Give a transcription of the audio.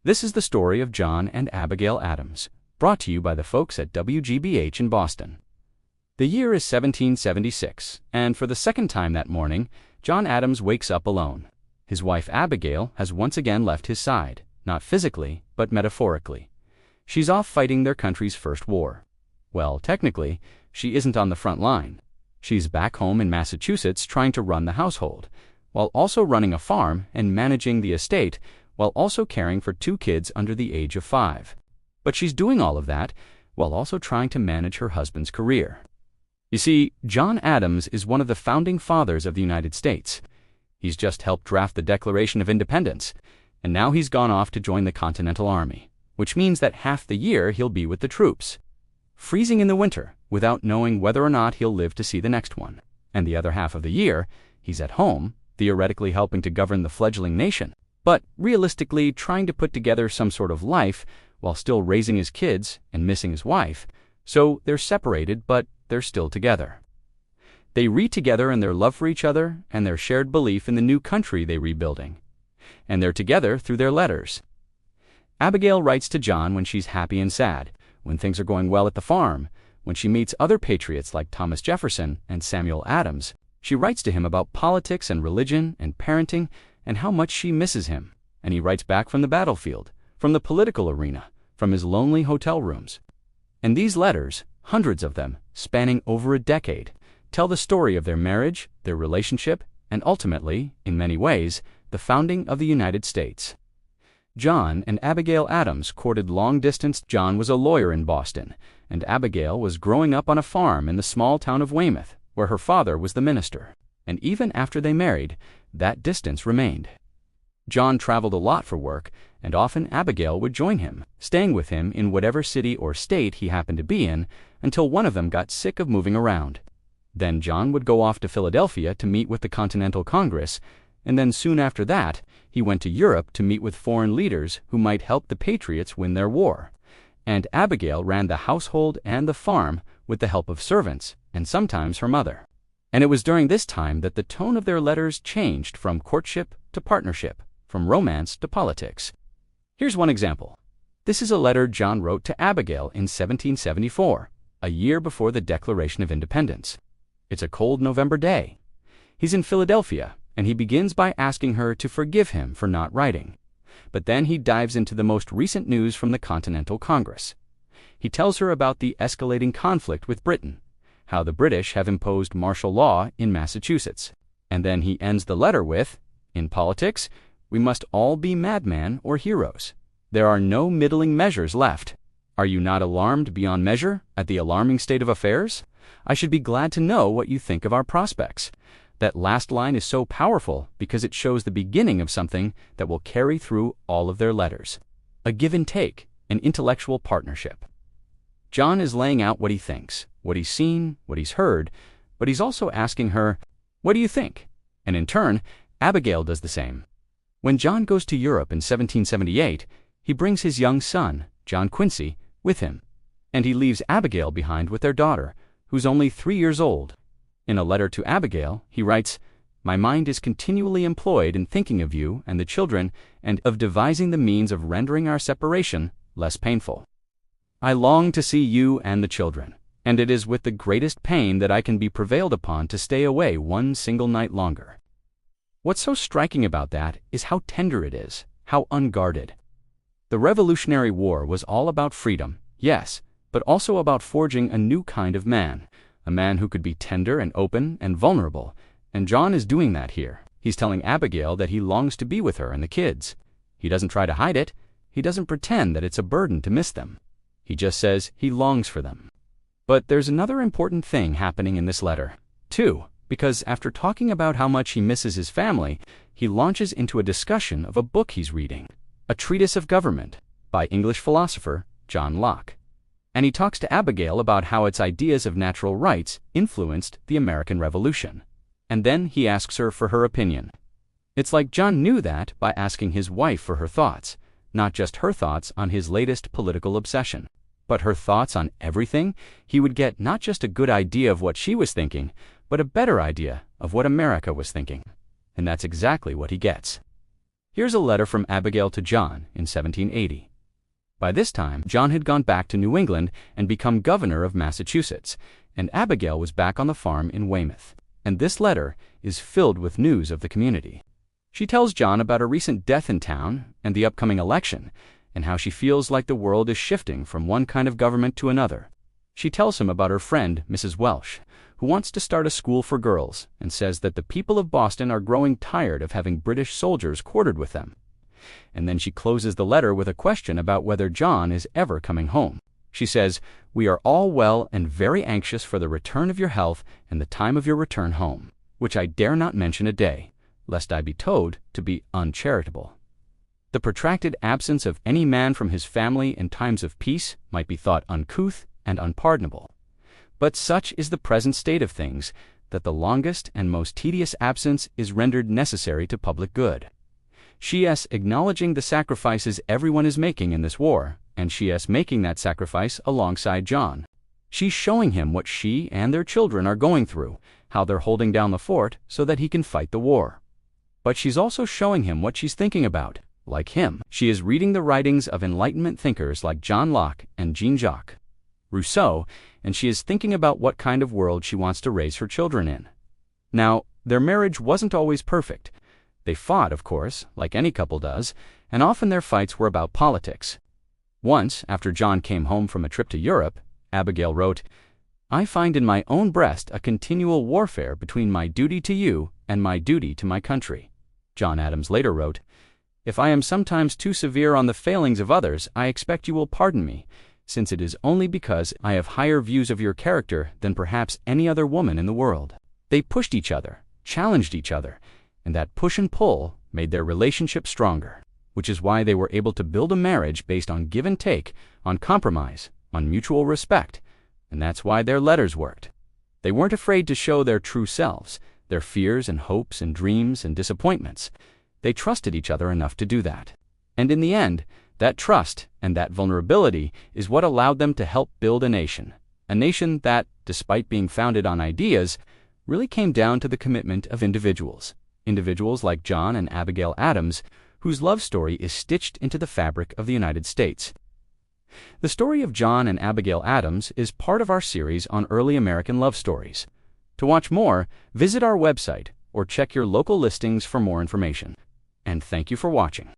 This is the story of John and Abigail Adams, brought to you by the folks at WGBH in Boston. The year is 1776, and for the second time that morning, John Adams wakes up alone. His wife Abigail has once again left his side, not physically, but metaphorically. She's off fighting their country's first war. Well, technically, she isn't on the front line. She's back home in Massachusetts trying to run the household, while also running a farm and managing the estate, while also caring for 2 kids under the age of 5. But she's doing all of that while also trying to manage her husband's career. You see, John Adams is one of the founding fathers of the United States. He's just helped draft the Declaration of Independence, and now he's gone off to join the Continental Army, which means that half the year he'll be with the troops, freezing in the winter without knowing whether or not he'll live to see the next one. And the other half of the year, he's at home, theoretically helping to govern the fledgling nation, but realistically trying to put together some sort of life while still raising his kids and missing his wife. So they're separated, but they're still together. They read together in their love for each other and their shared belief in the new country they're rebuilding. And they're together through their letters. Abigail writes to John when she's happy and sad, when things are going well at the farm, when she meets other patriots like Thomas Jefferson and Samuel Adams. She writes to him about politics and religion and parenting and how much she misses him. And he writes back from the battlefield, from the political arena, from his lonely hotel rooms. And these letters, hundreds of them, spanning over a decade, tell the story of their marriage, their relationship, and ultimately, in many ways, the founding of the United States. John and Abigail Adams courted long distance. John was a lawyer in Boston, and Abigail was growing up on a farm in the small town of Weymouth, where her father was the minister. And even after they married, that distance remained. John traveled a lot for work, and often Abigail would join him, staying with him in whatever city or state he happened to be in, until one of them got sick of moving around. Then John would go off to Philadelphia to meet with the Continental Congress, and then soon after that, he went to Europe to meet with foreign leaders who might help the Patriots win their war. And Abigail ran the household and the farm with the help of servants, and sometimes her mother. And it was during this time that the tone of their letters changed from courtship to partnership, from romance to politics. Here's one example. This is a letter John wrote to Abigail in 1774, a year before the Declaration of Independence. It's a cold November day. He's in Philadelphia, and he begins by asking her to forgive him for not writing. But then he dives into the most recent news from the Continental Congress. He tells her about the escalating conflict with Britain, how the British have imposed martial law in Massachusetts. And then he ends the letter with, "In politics, we must all be madmen or heroes. There are no middling measures left. Are you not alarmed beyond measure at the alarming state of affairs? I should be glad to know what you think of our prospects." That last line is so powerful because it shows the beginning of something that will carry through all of their letters. A give and take, an intellectual partnership. John is laying out what he thinks, what he's seen, what he's heard, but he's also asking her, "What do you think?" And in turn, Abigail does the same. When John goes to Europe in 1778, he brings his young son, John Quincy, with him, and he leaves Abigail behind with their daughter, who's only 3 years old. In a letter to Abigail, he writes, "My mind is continually employed in thinking of you and the children and of devising the means of rendering our separation less painful. I long to see you and the children, and it is with the greatest pain that I can be prevailed upon to stay away one single night longer." What's so striking about that is how tender it is, how unguarded. The Revolutionary War was all about freedom, yes, but also about forging a new kind of man, a man who could be tender and open and vulnerable, and John is doing that here. He's telling Abigail that he longs to be with her and the kids. He doesn't try to hide it. He doesn't pretend that it's a burden to miss them. He just says he longs for them. But there's another important thing happening in this letter, too, because after talking about how much he misses his family, he launches into a discussion of a book he's reading, A Treatise of Government, by English philosopher John Locke. And he talks to Abigail about how its ideas of natural rights influenced the American Revolution. And then he asks her for her opinion. It's like John knew that by asking his wife for her thoughts, not just her thoughts on his latest political obsession, but her thoughts on everything. He would get not just a good idea of what she was thinking, but a better idea of what America was thinking. And that's exactly what he gets. Here's a letter from Abigail to John in 1780. By this time, John had gone back to New England and become governor of Massachusetts, and Abigail was back on the farm in Weymouth. And this letter is filled with news of the community. She tells John about a recent death in town and the upcoming election, and how she feels like the world is shifting from one kind of government to another. She tells him about her friend, Mrs. Welsh, who wants to start a school for girls and says that the people of Boston are growing tired of having British soldiers quartered with them. And then she closes the letter with a question about whether John is ever coming home. She says, "We are all well and very anxious for the return of your health and the time of your return home, which I dare not mention a day, lest I be told to be uncharitable." The protracted absence of any man from his family in times of peace might be thought uncouth and unpardonable. But such is the present state of things, that the longest and most tedious absence is rendered necessary to public good. She acknowledging the sacrifices everyone is making in this war, and she making that sacrifice alongside John. She's showing him what she and their children are going through, how they're holding down the fort so that he can fight the war. But she's also showing him what she's thinking about. Like him, she is reading the writings of Enlightenment thinkers like John Locke and Jean-Jacques Rousseau, and she is thinking about what kind of world she wants to raise her children in. Now, their marriage wasn't always perfect. They fought, of course, like any couple does, and often their fights were about politics. Once, after John came home from a trip to Europe, Abigail wrote, "I find in my own breast a continual warfare between my duty to you and my duty to my country." John Adams later wrote, "If I am sometimes too severe on the failings of others, I expect you will pardon me, since it is only because I have higher views of your character than perhaps any other woman in the world." They pushed each other, challenged each other, and that push and pull made their relationship stronger, which is why they were able to build a marriage based on give and take, on compromise, on mutual respect, and that's why their letters worked. They weren't afraid to show their true selves, their fears and hopes and dreams and disappointments. They trusted each other enough to do that. And in the end, that trust and that vulnerability is what allowed them to help build a nation that, despite being founded on ideas, really came down to the commitment of individuals like John and Abigail Adams, whose love story is stitched into the fabric of the United States. The story of John and Abigail Adams is part of our series on early American love stories. To watch more, visit our website or check your local listings for more information. And thank you for watching.